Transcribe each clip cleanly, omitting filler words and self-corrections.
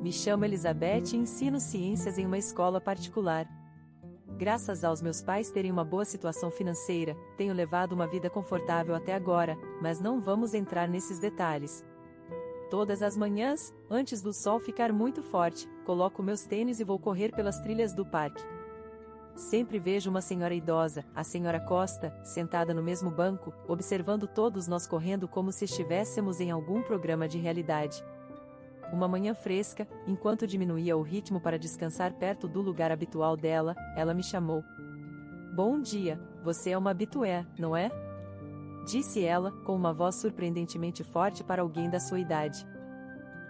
Me chamo Elizabeth e ensino ciências em uma escola particular. Graças aos meus pais terem uma boa situação financeira, tenho levado uma vida confortável até agora, mas não vamos entrar nesses detalhes. Todas as manhãs, antes do sol ficar muito forte, coloco meus tênis e vou correr pelas trilhas do parque. Sempre vejo uma senhora idosa, a senhora Costa, sentada no mesmo banco, observando todos nós correndo como se estivéssemos em algum programa de realidade. Uma manhã fresca, enquanto diminuía o ritmo para descansar perto do lugar habitual dela, ela me chamou. "Bom dia, você é uma habitué, não é?" Disse ela, com uma voz surpreendentemente forte para alguém da sua idade.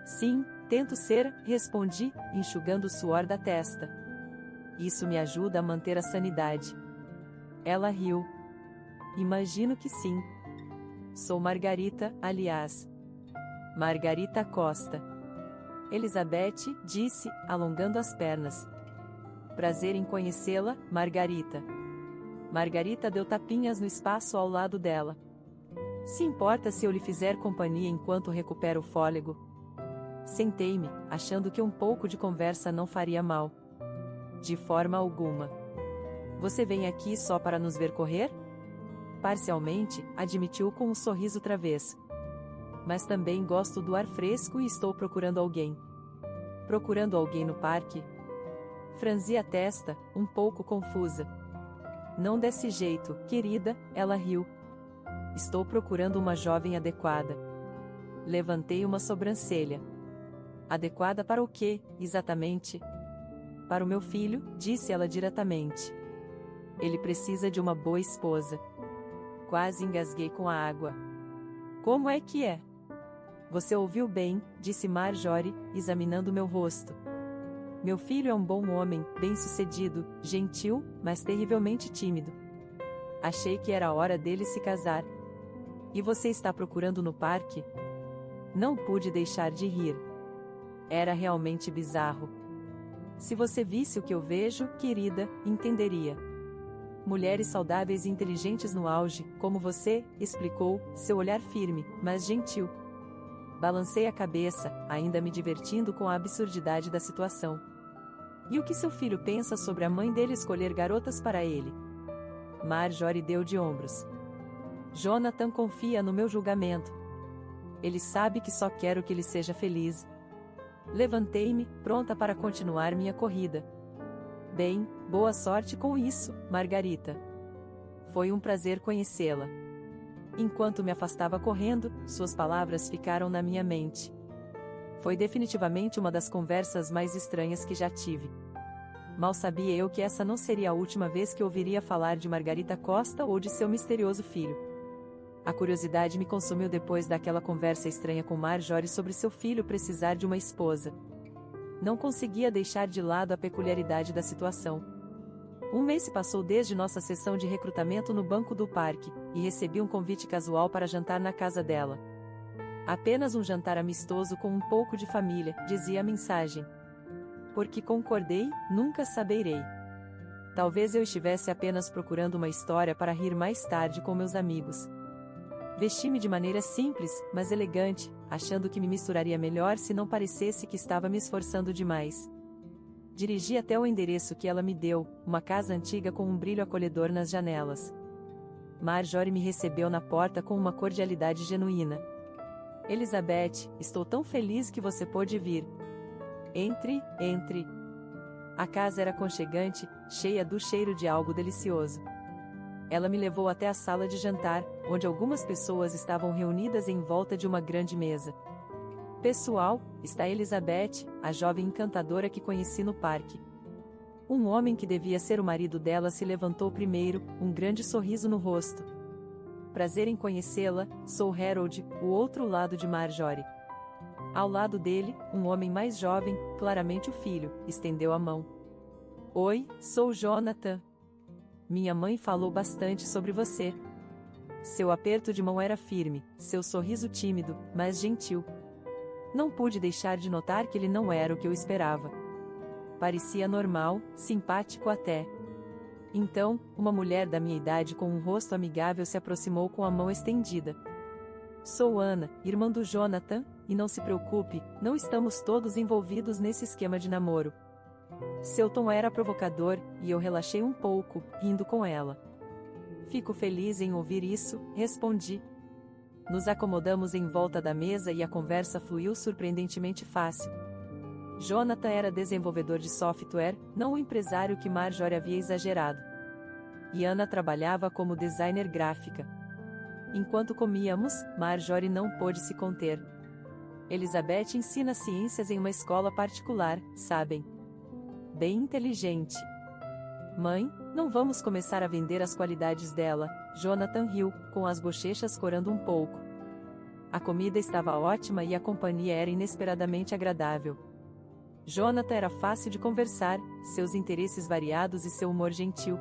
"Sim, tento ser", respondi, enxugando o suor da testa. "Isso me ajuda a manter a sanidade." Ela riu. "Imagino que sim. Sou Margarita, aliás. Margarita Costa." Elizabeth, disse, alongando as pernas. "Prazer em conhecê-la, Margarita." Margarita deu tapinhas no espaço ao lado dela. "Se importa se eu lhe fizer companhia enquanto recupero o fôlego?" Sentei-me, achando que um pouco de conversa não faria mal. "De forma alguma." "Você vem aqui só para nos ver correr?" Parcialmente, admitiu com um sorriso travesso. "Mas também gosto do ar fresco e estou procurando alguém." "Procurando alguém no parque?" Franzi a testa, um pouco confusa. "Não desse jeito, querida", ela riu. "Estou procurando uma jovem adequada." Levantei uma sobrancelha. "Adequada para o quê, exatamente?" "Para o meu filho", disse ela diretamente. "Ele precisa de uma boa esposa." Quase engasguei com a água. "Como é que é?" "Você ouviu bem", disse Marjorie, examinando meu rosto. "Meu filho é um bom homem, bem-sucedido, gentil, mas terrivelmente tímido. Achei que era a hora dele se casar." "E você está procurando no parque?" Não pude deixar de rir. Era realmente bizarro. "Se você visse o que eu vejo, querida, entenderia. Mulheres saudáveis e inteligentes no auge, como você", explicou, seu olhar firme, mas gentil. Balancei a cabeça, ainda me divertindo com a absurdidade da situação. "E o que seu filho pensa sobre a mãe dele escolher garotas para ele?" Marjorie deu de ombros. "Jonathan confia no meu julgamento. Ele sabe que só quero que ele seja feliz." Levantei-me, pronta para continuar minha corrida. "Bem, boa sorte com isso, Margarita. Foi um prazer conhecê-la." Enquanto me afastava correndo, suas palavras ficaram na minha mente. Foi definitivamente uma das conversas mais estranhas que já tive. Mal sabia eu que essa não seria a última vez que ouviria falar de Margarita Costa ou de seu misterioso filho. A curiosidade me consumiu depois daquela conversa estranha com Marjorie sobre seu filho precisar de uma esposa. Não conseguia deixar de lado a peculiaridade da situação. Um mês se passou desde nossa sessão de recrutamento no banco do parque, e recebi um convite casual para jantar na casa dela. "Apenas um jantar amistoso com um pouco de família", dizia a mensagem. Porque concordei, nunca saberei. Talvez eu estivesse apenas procurando uma história para rir mais tarde com meus amigos. Vesti-me de maneira simples, mas elegante, achando que me misturaria melhor se não parecesse que estava me esforçando demais. Dirigi até o endereço que ela me deu, uma casa antiga com um brilho acolhedor nas janelas. Marjorie me recebeu na porta com uma cordialidade genuína. "Elizabeth, estou tão feliz que você pôde vir. Entre." A casa era aconchegante, cheia do cheiro de algo delicioso. Ela me levou até a sala de jantar, onde algumas pessoas estavam reunidas em volta de uma grande mesa. "Pessoal, está Elizabeth, a jovem encantadora que conheci no parque." Um homem que devia ser o marido dela se levantou primeiro, um grande sorriso no rosto. "Prazer em conhecê-la, sou Harold", o outro lado de Marjorie. Ao lado dele, um homem mais jovem, claramente o filho, estendeu a mão. "Oi, sou Jonathan. Minha mãe falou bastante sobre você." Seu aperto de mão era firme, seu sorriso tímido, mas gentil. Não pude deixar de notar que ele não era o que eu esperava. Parecia normal, simpático até. Então, uma mulher da minha idade com um rosto amigável se aproximou com a mão estendida. Sou Ana, irmã do Jonathan, e não se preocupe, não estamos todos envolvidos nesse esquema de namoro. Seu tom era provocador, e eu relaxei um pouco, rindo com ela. Fico feliz em ouvir isso, respondi. Nos acomodamos em volta da mesa e a conversa fluiu surpreendentemente fácil. Jonathan era desenvolvedor de software, não o empresário que Marjorie havia exagerado. E Ana trabalhava como designer gráfica. Enquanto comíamos, Marjorie não pôde se conter. Elizabeth ensina ciências em uma escola particular, sabem? Bem inteligente. Mãe, não vamos começar a vender as qualidades dela, Jonathan riu, com as bochechas corando um pouco. A comida estava ótima e a companhia era inesperadamente agradável. Jonathan era fácil de conversar, seus interesses variados e seu humor gentil.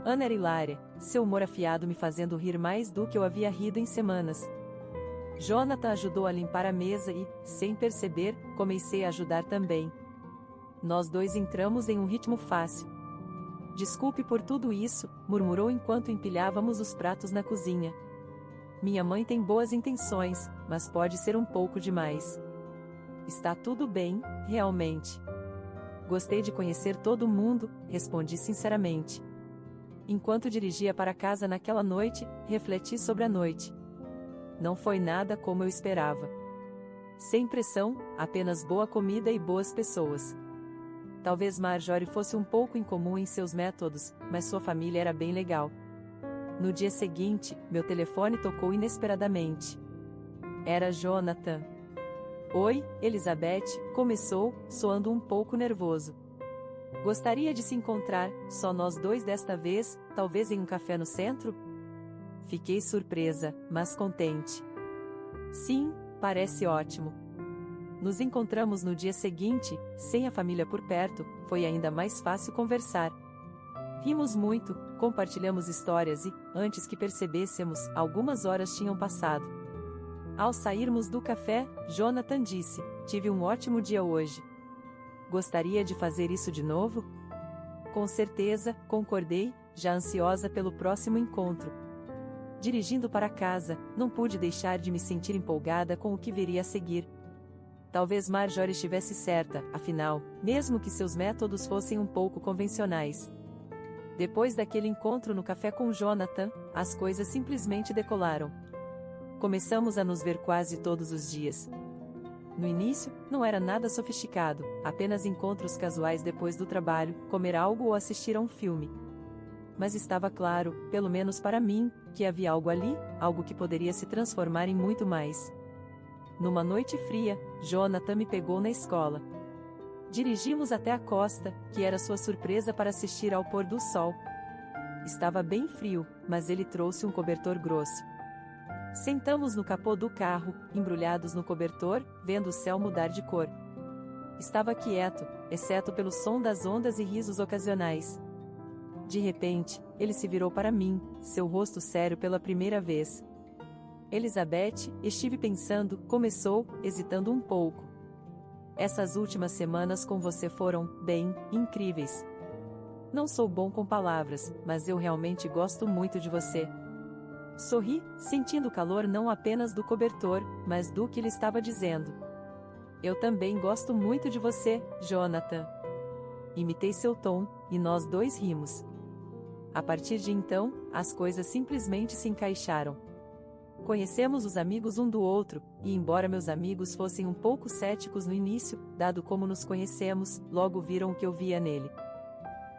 Ana era hilária, seu humor afiado me fazendo rir mais do que eu havia rido em semanas. Jonathan ajudou a limpar a mesa e, sem perceber, comecei a ajudar também. Nós dois entramos em um ritmo fácil. Desculpe por tudo isso, murmurou enquanto empilhávamos os pratos na cozinha. Minha mãe tem boas intenções, mas pode ser um pouco demais. Está tudo bem, realmente. Gostei de conhecer todo mundo, respondi sinceramente. Enquanto dirigia para casa naquela noite, refleti sobre a noite. Não foi nada como eu esperava. Sem pressão, apenas boa comida e boas pessoas. Talvez Marjorie fosse um pouco incomum em seus métodos, mas sua família era bem legal. No dia seguinte, meu telefone tocou inesperadamente. Era Jonathan. Oi, Elizabeth, começou, soando um pouco nervoso. Gostaria de se encontrar, só nós dois desta vez, talvez em um café no centro? Fiquei surpresa, mas contente. Sim, parece ótimo. Nos encontramos no dia seguinte, sem a família por perto, foi ainda mais fácil conversar. Rimos muito, compartilhamos histórias e, antes que percebêssemos, algumas horas tinham passado. Ao sairmos do café, Jonathan disse: tive um ótimo dia hoje. Gostaria de fazer isso de novo? Com certeza, concordei, já ansiosa pelo próximo encontro. Dirigindo para casa, não pude deixar de me sentir empolgada com o que viria a seguir. Talvez Marjorie estivesse certa, afinal, mesmo que seus métodos fossem um pouco convencionais. Depois daquele encontro no café com Jonathan, as coisas simplesmente decolaram. Começamos a nos ver quase todos os dias. No início, não era nada sofisticado, apenas encontros casuais depois do trabalho, comer algo ou assistir a um filme. Mas estava claro, pelo menos para mim, que havia algo ali, algo que poderia se transformar em muito mais. Numa noite fria, Jonathan me pegou na escola. Dirigimos até a costa, que era sua surpresa para assistir ao pôr do sol. Estava bem frio, mas ele trouxe um cobertor grosso. Sentamos no capô do carro, embrulhados no cobertor, vendo o céu mudar de cor. Estava quieto, exceto pelo som das ondas e risos ocasionais. De repente, ele se virou para mim, seu rosto sério pela primeira vez. Elizabeth, estive pensando, começou, hesitando um pouco. Essas últimas semanas com você foram, bem, incríveis. Não sou bom com palavras, mas eu realmente gosto muito de você. Sorri, sentindo o calor não apenas do cobertor, mas do que ele estava dizendo. Eu também gosto muito de você, Jonathan. Imitei seu tom, e nós dois rimos. A partir de então, as coisas simplesmente se encaixaram. Conhecemos os amigos um do outro, e embora meus amigos fossem um pouco céticos no início, dado como nos conhecemos, logo viram o que eu via nele.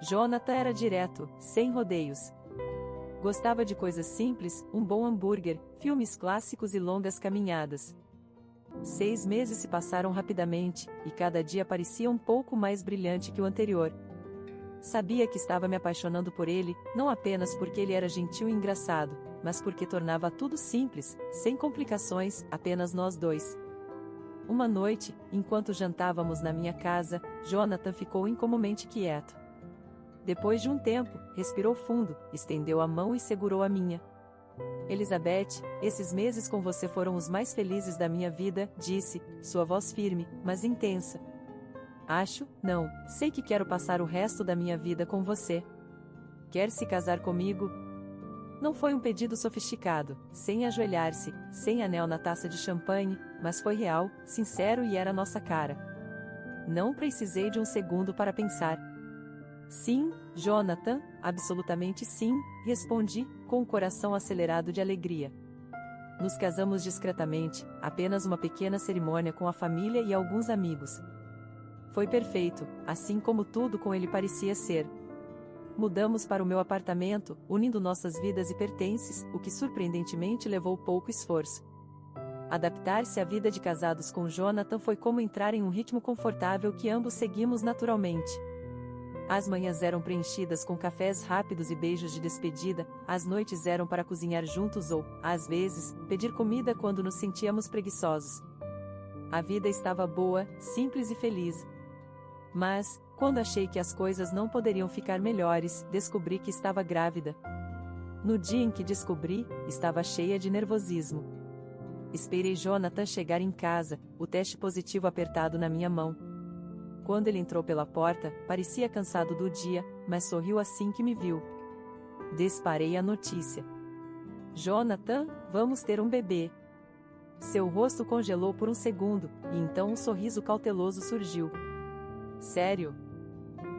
Jonathan era direto, sem rodeios. Gostava de coisas simples, um bom hambúrguer, filmes clássicos e longas caminhadas. 6 meses se passaram rapidamente, e cada dia parecia um pouco mais brilhante que o anterior. Sabia que estava me apaixonando por ele, não apenas porque ele era gentil e engraçado, mas porque tornava tudo simples, sem complicações, apenas nós dois. Uma noite, enquanto jantávamos na minha casa, Jonathan ficou incomumente quieto. Depois de um tempo, respirou fundo, estendeu a mão e segurou a minha. Elizabeth, esses meses com você foram os mais felizes da minha vida, disse, sua voz firme, mas intensa. Acho, não, sei que quero passar o resto da minha vida com você. Quer se casar comigo? Não foi um pedido sofisticado, sem ajoelhar-se, sem anel na taça de champanhe, mas foi real, sincero e era nossa cara. Não precisei de um segundo para pensar. Sim, Jonathan, absolutamente sim, respondi, com o coração acelerado de alegria. Nos casamos discretamente, apenas uma pequena cerimônia com a família e alguns amigos. Foi perfeito, assim como tudo com ele parecia ser. Mudamos para o meu apartamento, unindo nossas vidas e pertences, o que surpreendentemente levou pouco esforço. Adaptar-se à vida de casados com Jonathan foi como entrar em um ritmo confortável que ambos seguimos naturalmente. As manhãs eram preenchidas com cafés rápidos e beijos de despedida, as noites eram para cozinhar juntos ou, às vezes, pedir comida quando nos sentíamos preguiçosos. A vida estava boa, simples e feliz. Mas, quando achei que as coisas não poderiam ficar melhores, descobri que estava grávida. No dia em que descobri, estava cheia de nervosismo. Esperei Jonathan chegar em casa, o teste positivo apertado na minha mão. Quando ele entrou pela porta, parecia cansado do dia, mas sorriu assim que me viu. Disparei a notícia. Jonathan, vamos ter um bebê. Seu rosto congelou por um segundo, e então um sorriso cauteloso surgiu. Sério?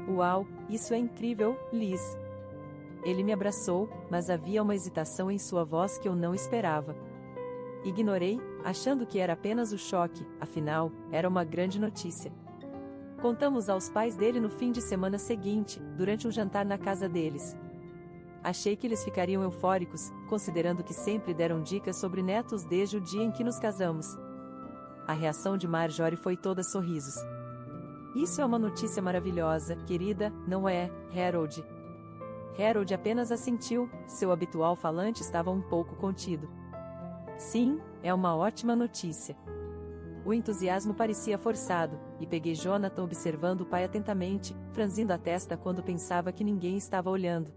Uau, isso é incrível, Liz. Ele me abraçou, mas havia uma hesitação em sua voz que eu não esperava. Ignorei, achando que era apenas o choque, afinal, era uma grande notícia. Contamos aos pais dele no fim de semana seguinte, durante um jantar na casa deles. Achei que eles ficariam eufóricos, considerando que sempre deram dicas sobre netos desde o dia em que nos casamos. A reação de Marjorie foi toda sorrisos. Isso é uma notícia maravilhosa, querida, não é, Harold? Harold apenas assentiu, seu habitual falante estava um pouco contido. Sim, é uma ótima notícia. O entusiasmo parecia forçado, e peguei Jonathan observando o pai atentamente, franzindo a testa quando pensava que ninguém estava olhando.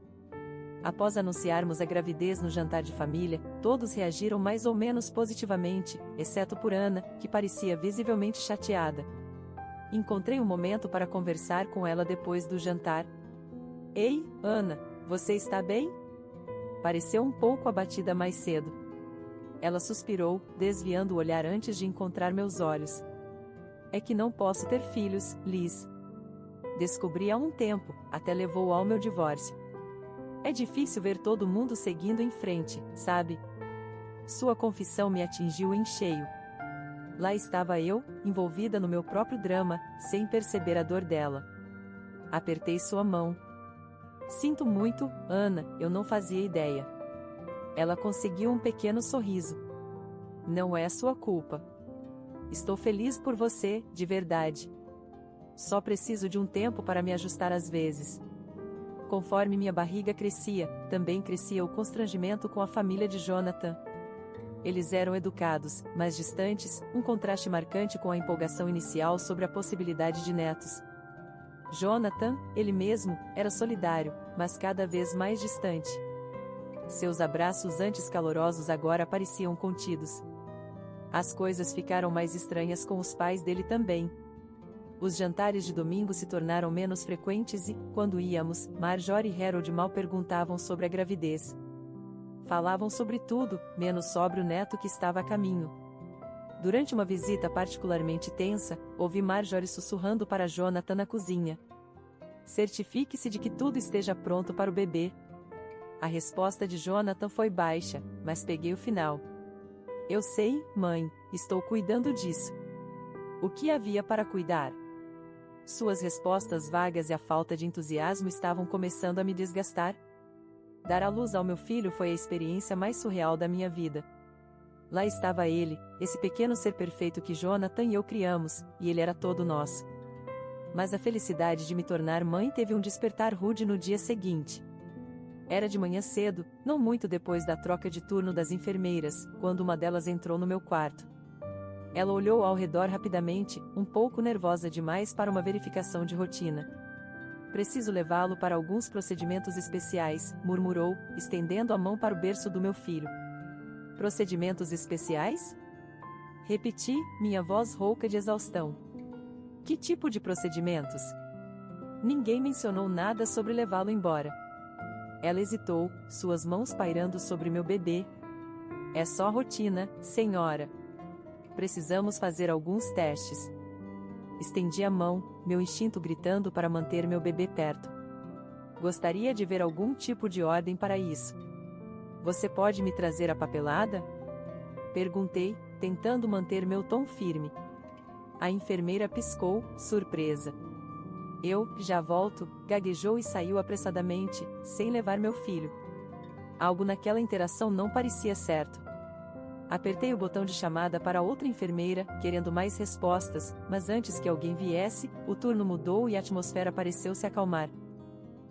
Após anunciarmos a gravidez no jantar de família, todos reagiram mais ou menos positivamente, exceto por Ana, que parecia visivelmente chateada. Encontrei um momento para conversar com ela depois do jantar. Ei, Ana, você está bem? Pareceu um pouco abatida mais cedo. Ela suspirou, desviando o olhar antes de encontrar meus olhos. É que não posso ter filhos, Liz. Descobri há um tempo, até levou ao meu divórcio. É difícil ver todo mundo seguindo em frente, sabe? Sua confissão me atingiu em cheio. Lá estava eu, envolvida no meu próprio drama, sem perceber a dor dela. Apertei sua mão. Sinto muito, Ana, eu não fazia ideia. Ela conseguiu um pequeno sorriso. Não é sua culpa. Estou feliz por você, de verdade. Só preciso de um tempo para me ajustar às vezes. Conforme minha barriga crescia, também crescia o constrangimento com a família de Jonathan. Eles eram educados, mas distantes, um contraste marcante com a empolgação inicial sobre a possibilidade de netos. Jonathan, ele mesmo, era solidário, mas cada vez mais distante. Seus abraços antes calorosos agora pareciam contidos. As coisas ficaram mais estranhas com os pais dele também. Os jantares de domingo se tornaram menos frequentes e, quando íamos, Marjorie e Harold mal perguntavam sobre a gravidez. Falavam sobre tudo, menos sobre o neto que estava a caminho. Durante uma visita particularmente tensa, ouvi Marjorie sussurrando para Jonathan na cozinha. Certifique-se de que tudo esteja pronto para o bebê. A resposta de Jonathan foi baixa, mas peguei o final. Eu sei, mãe, estou cuidando disso. O que havia para cuidar? Suas respostas vagas e a falta de entusiasmo estavam começando a me desgastar. Dar à luz ao meu filho foi a experiência mais surreal da minha vida. Lá estava ele, esse pequeno ser perfeito que Jonathan e eu criamos, e ele era todo nosso. Mas a felicidade de me tornar mãe teve um despertar rude no dia seguinte. Era de manhã cedo, não muito depois da troca de turno das enfermeiras, quando uma delas entrou no meu quarto. Ela olhou ao redor rapidamente, um pouco nervosa demais para uma verificação de rotina. Preciso levá-lo para alguns procedimentos especiais, murmurou, estendendo a mão para o berço do meu filho. Procedimentos especiais? Repeti, minha voz rouca de exaustão. Que tipo de procedimentos? Ninguém mencionou nada sobre levá-lo embora. Ela hesitou, suas mãos pairando sobre meu bebê. É só rotina, senhora. Precisamos fazer alguns testes. Estendi a mão, meu instinto gritando para manter meu bebê perto. Gostaria de ver algum tipo de ordem para isso. Você pode me trazer a papelada? Perguntei, tentando manter meu tom firme. A enfermeira piscou, surpresa. Eu, já volto, gaguejou e saiu apressadamente, sem levar meu filho. Algo naquela interação não parecia certo. Apertei o botão de chamada para outra enfermeira, querendo mais respostas, mas antes que alguém viesse, o turno mudou e a atmosfera pareceu se acalmar.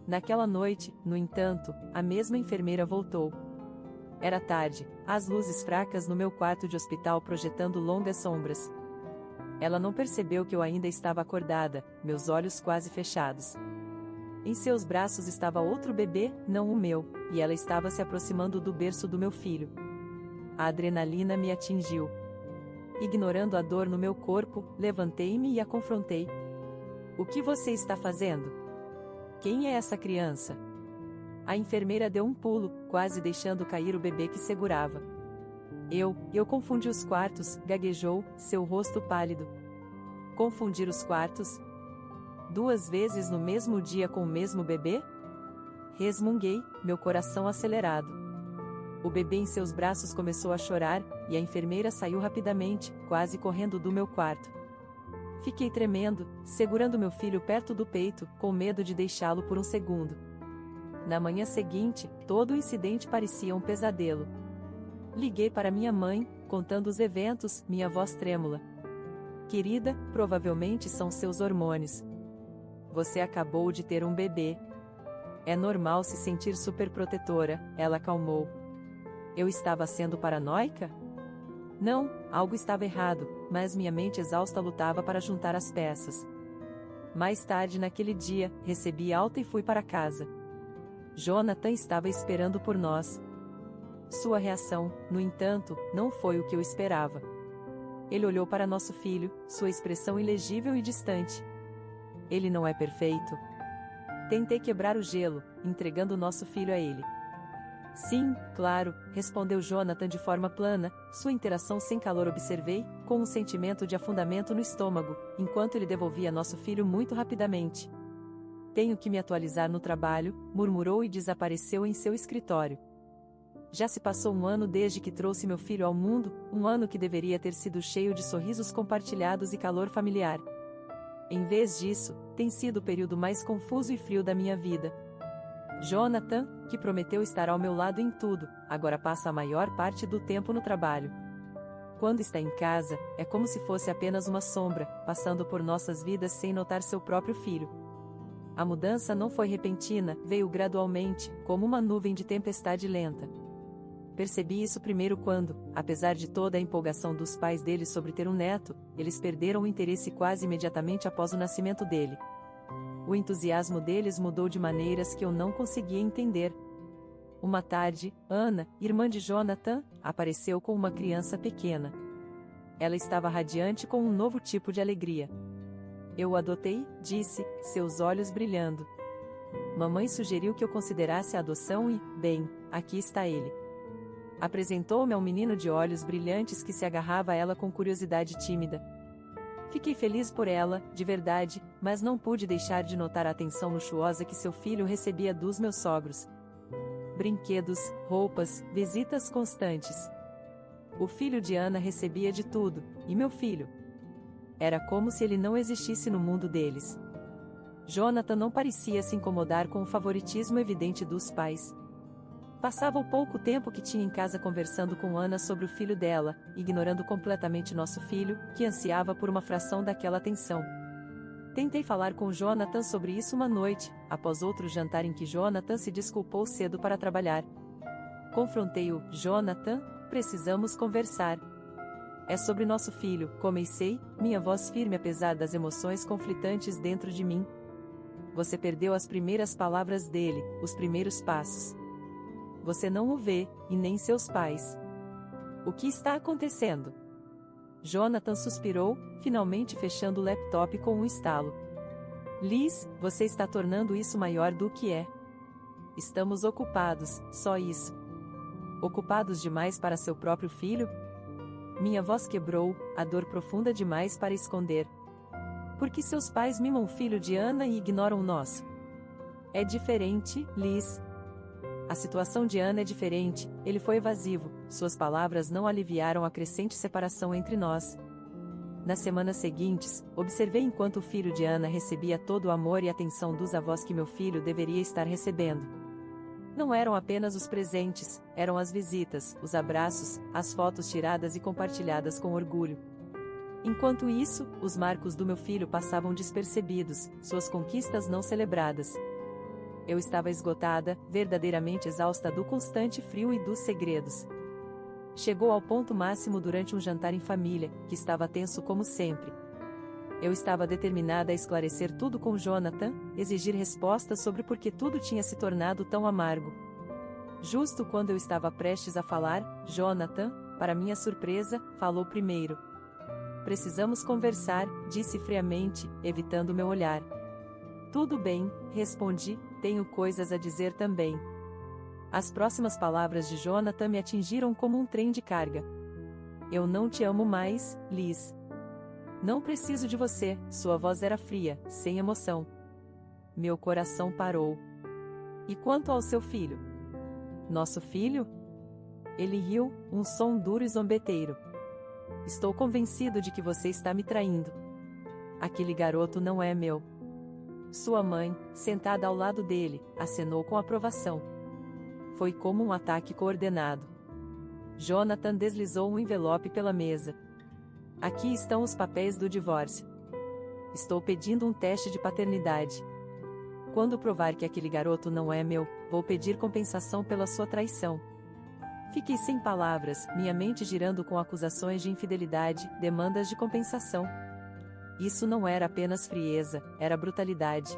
Naquela noite, no entanto, a mesma enfermeira voltou. Era tarde, as luzes fracas no meu quarto de hospital projetando longas sombras. Ela não percebeu que eu ainda estava acordada, meus olhos quase fechados. Em seus braços estava outro bebê, não o meu, e ela estava se aproximando do berço do meu filho. A adrenalina me atingiu. Ignorando a dor no meu corpo, levantei-me e a confrontei. O que você está fazendo? Quem é essa criança? A enfermeira deu um pulo, quase deixando cair o bebê que segurava. Eu confundi os quartos, gaguejou, seu rosto pálido. Confundir os quartos? 2 vezes no mesmo dia com o mesmo bebê? Resmunguei, meu coração acelerado. O bebê em seus braços começou a chorar, e a enfermeira saiu rapidamente, quase correndo do meu quarto. Fiquei tremendo, segurando meu filho perto do peito, com medo de deixá-lo por um segundo. Na manhã seguinte, todo o incidente parecia um pesadelo. Liguei para minha mãe, contando os eventos, minha voz trêmula. Querida, provavelmente são seus hormônios. Você acabou de ter um bebê. É normal se sentir superprotetora, ela acalmou. Eu estava sendo paranoica? Não, algo estava errado, mas minha mente exausta lutava para juntar as peças. Mais tarde naquele dia, recebi alta e fui para casa. Jonathan estava esperando por nós. Sua reação, no entanto, não foi o que eu esperava. Ele olhou para nosso filho, sua expressão ilegível e distante. Ele não é perfeito? Tentei quebrar o gelo, entregando nosso filho a ele. Sim, claro, respondeu Jonathan de forma plana, sua interação sem calor observei, com um sentimento de afundamento no estômago, enquanto ele devolvia nosso filho muito rapidamente. Tenho que me atualizar no trabalho, murmurou e desapareceu em seu escritório. Já se passou 1 ano desde que trouxe meu filho ao mundo, 1 ano que deveria ter sido cheio de sorrisos compartilhados e calor familiar. Em vez disso, tem sido o período mais confuso e frio da minha vida. Jonathan, que prometeu estar ao meu lado em tudo, agora passa a maior parte do tempo no trabalho. Quando está em casa, é como se fosse apenas uma sombra, passando por nossas vidas sem notar seu próprio filho. A mudança não foi repentina, veio gradualmente, como uma nuvem de tempestade lenta. Percebi isso primeiro quando, apesar de toda a empolgação dos pais dele sobre ter um neto, eles perderam o interesse quase imediatamente após o nascimento dele. O entusiasmo deles mudou de maneiras que eu não conseguia entender. Uma tarde, Ana, irmã de Jonathan, apareceu com uma criança pequena. Ela estava radiante com um novo tipo de alegria. Eu o adotei, disse, seus olhos brilhando. Mamãe sugeriu que eu considerasse a adoção e, bem, aqui está ele. Apresentou-me a um menino de olhos brilhantes que se agarrava a ela com curiosidade tímida. Fiquei feliz por ela, de verdade, mas não pude deixar de notar a atenção luxuosa que seu filho recebia dos meus sogros. Brinquedos, roupas, visitas constantes. O filho de Ana recebia de tudo, e meu filho? Era como se ele não existisse no mundo deles. Jonathan não parecia se incomodar com o favoritismo evidente dos pais. Passava o pouco tempo que tinha em casa conversando com Ana sobre o filho dela, ignorando completamente nosso filho, que ansiava por uma fração daquela atenção. Tentei falar com Jonathan sobre isso uma noite, após outro jantar em que Jonathan se desculpou cedo para trabalhar. Confrontei-o, Jonathan, precisamos conversar. É sobre nosso filho, comecei, minha voz firme apesar das emoções conflitantes dentro de mim. Você perdeu as primeiras palavras dele, os primeiros passos. Você não o vê, e nem seus pais. O que está acontecendo? Jonathan suspirou, finalmente fechando o laptop com um estalo. Liz, você está tornando isso maior do que é. Estamos ocupados, só isso. Ocupados demais para seu próprio filho? Minha voz quebrou, a dor profunda demais para esconder. Por que seus pais mimam o filho de Ana e ignoram o nosso? É diferente, Liz. A situação de Ana é diferente, ele foi evasivo, suas palavras não aliviaram a crescente separação entre nós. Nas semanas seguintes, observei enquanto o filho de Ana recebia todo o amor e atenção dos avós que meu filho deveria estar recebendo. Não eram apenas os presentes, eram as visitas, os abraços, as fotos tiradas e compartilhadas com orgulho. Enquanto isso, os marcos do meu filho passavam despercebidos, suas conquistas não celebradas. Eu estava esgotada, verdadeiramente exausta do constante frio e dos segredos. Chegou ao ponto máximo durante um jantar em família, que estava tenso como sempre. Eu estava determinada a esclarecer tudo com Jonathan, exigir respostas sobre por que tudo tinha se tornado tão amargo. Justo quando eu estava prestes a falar, Jonathan, para minha surpresa, falou primeiro. Precisamos conversar, disse friamente, evitando meu olhar. Tudo bem, respondi, tenho coisas a dizer também. As próximas palavras de Jonathan me atingiram como um trem de carga. Eu não te amo mais, Liz. Não preciso de você, sua voz era fria, sem emoção. Meu coração parou. E quanto ao seu filho? Nosso filho? Ele riu, um som duro e zombeteiro. Estou convencido de que você está me traindo. Aquele garoto não é meu. Sua mãe, sentada ao lado dele, acenou com aprovação. Foi como um ataque coordenado. Jonathan deslizou um envelope pela mesa. Aqui estão os papéis do divórcio. Estou pedindo um teste de paternidade. Quando provar que aquele garoto não é meu, vou pedir compensação pela sua traição. Fiquei sem palavras, minha mente girando com acusações de infidelidade, demandas de compensação. Isso não era apenas frieza, era brutalidade.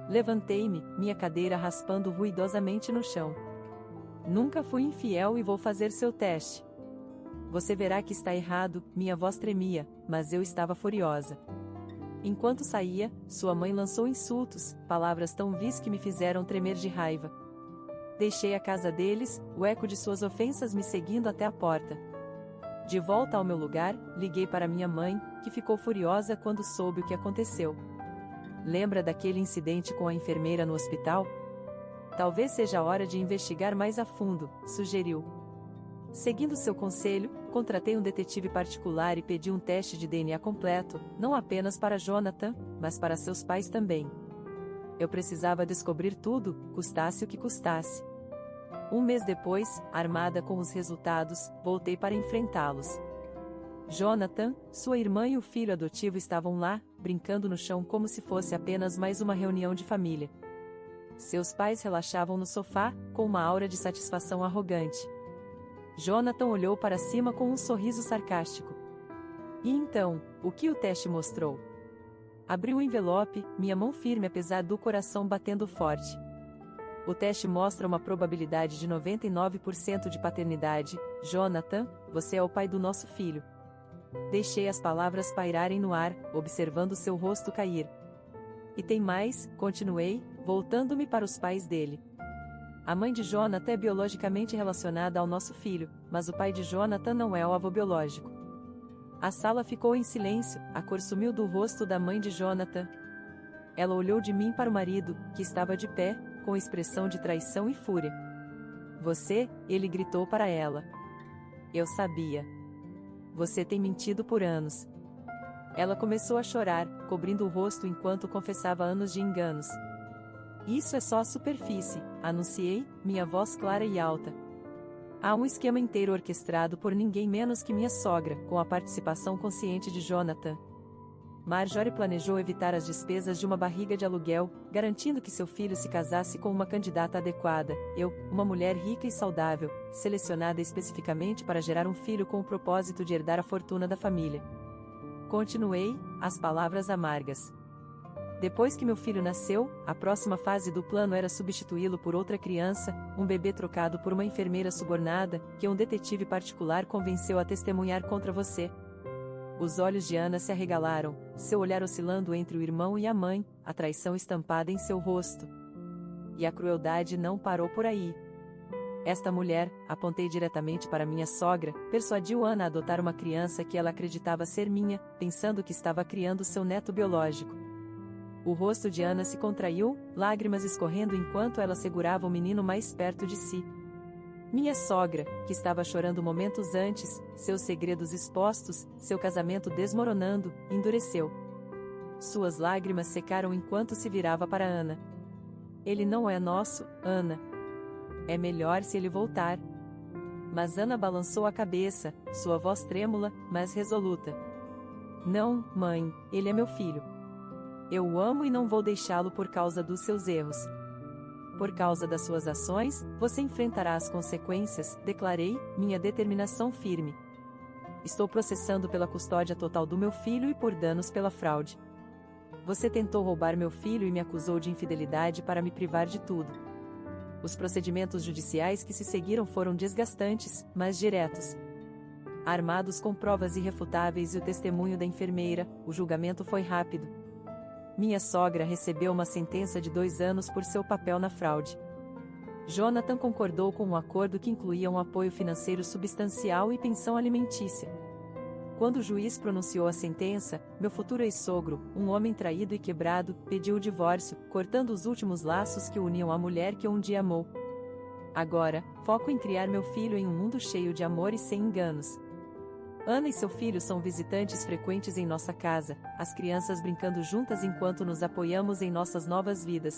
Levantei-me, minha cadeira raspando ruidosamente no chão. Nunca fui infiel e vou fazer seu teste. Você verá que está errado, minha voz tremia, mas eu estava furiosa. Enquanto saía, sua mãe lançou insultos, palavras tão vis que me fizeram tremer de raiva. Deixei a casa deles, o eco de suas ofensas me seguindo até a porta. De volta ao meu lugar, liguei para minha mãe, que ficou furiosa quando soube o que aconteceu. Lembra daquele incidente com a enfermeira no hospital? Talvez seja a hora de investigar mais a fundo, sugeriu. Seguindo seu conselho, contratei um detetive particular e pedi um teste de DNA completo, não apenas para Jonathan, mas para seus pais também. Eu precisava descobrir tudo, custasse o que custasse. Um mês depois, armada com os resultados, voltei para enfrentá-los. Jonathan, sua irmã e o filho adotivo estavam lá, brincando no chão como se fosse apenas mais uma reunião de família. Seus pais relaxavam no sofá, com uma aura de satisfação arrogante. Jonathan olhou para cima com um sorriso sarcástico. E então, o que o teste mostrou? Abri o envelope, minha mão firme apesar do coração batendo forte. O teste mostra uma probabilidade de 99% de paternidade. Jonathan, você é o pai do nosso filho. Deixei as palavras pairarem no ar, observando seu rosto cair. E tem mais, continuei, voltando-me para os pais dele. A mãe de Jonathan é biologicamente relacionada ao nosso filho, mas o pai de Jonathan não é o avô biológico. A sala ficou em silêncio, a cor sumiu do rosto da mãe de Jonathan. Ela olhou de mim para o marido, que estava de pé, com expressão de traição e fúria. Você, ele gritou para ela. Eu sabia. Você tem mentido por anos. Ela começou a chorar, cobrindo o rosto enquanto confessava anos de enganos. Isso é só a superfície, anunciei, minha voz clara e alta. Há um esquema inteiro orquestrado por ninguém menos que minha sogra, com a participação consciente de Jonathan. Marjorie planejou evitar as despesas de uma barriga de aluguel, garantindo que seu filho se casasse com uma candidata adequada. Eu, uma mulher rica e saudável, selecionada especificamente para gerar um filho com o propósito de herdar a fortuna da família. Continuei, as palavras amargas. Depois que meu filho nasceu, a próxima fase do plano era substituí-lo por outra criança, um bebê trocado por uma enfermeira subornada, que um detetive particular convenceu a testemunhar contra você. Os olhos de Ana se arregalaram, seu olhar oscilando entre o irmão e a mãe, a traição estampada em seu rosto. E a crueldade não parou por aí. Esta mulher, apontei diretamente para minha sogra, persuadiu Ana a adotar uma criança que ela acreditava ser minha, pensando que estava criando seu neto biológico. O rosto de Ana se contraiu, lágrimas escorrendo enquanto ela segurava o menino mais perto de si. Minha sogra, que estava chorando momentos antes, seus segredos expostos, seu casamento desmoronando, endureceu. Suas lágrimas secaram enquanto se virava para Ana. Ele não é nosso, Ana. É melhor se ele voltar. Mas Ana balançou a cabeça, sua voz trêmula, mas resoluta. Não, mãe, ele é meu filho. Eu o amo e não vou deixá-lo por causa dos seus erros. Por causa das suas ações, você enfrentará as consequências, declarei, minha determinação firme. Estou processando pela custódia total do meu filho e por danos pela fraude. Você tentou roubar meu filho e me acusou de infidelidade para me privar de tudo. Os procedimentos judiciais que se seguiram foram desgastantes, mas diretos. Armados com provas irrefutáveis e o testemunho da enfermeira, o julgamento foi rápido. Minha sogra recebeu uma sentença de 2 anos por seu papel na fraude. Jonathan concordou com um acordo que incluía um apoio financeiro substancial e pensão alimentícia. Quando o juiz pronunciou a sentença, meu futuro ex-sogro, um homem traído e quebrado, pediu o divórcio, cortando os últimos laços que uniam a mulher que um dia amou. Agora, foco em criar meu filho em um mundo cheio de amor e sem enganos. Ana e seu filho são visitantes frequentes em nossa casa, as crianças brincando juntas enquanto nos apoiamos em nossas novas vidas.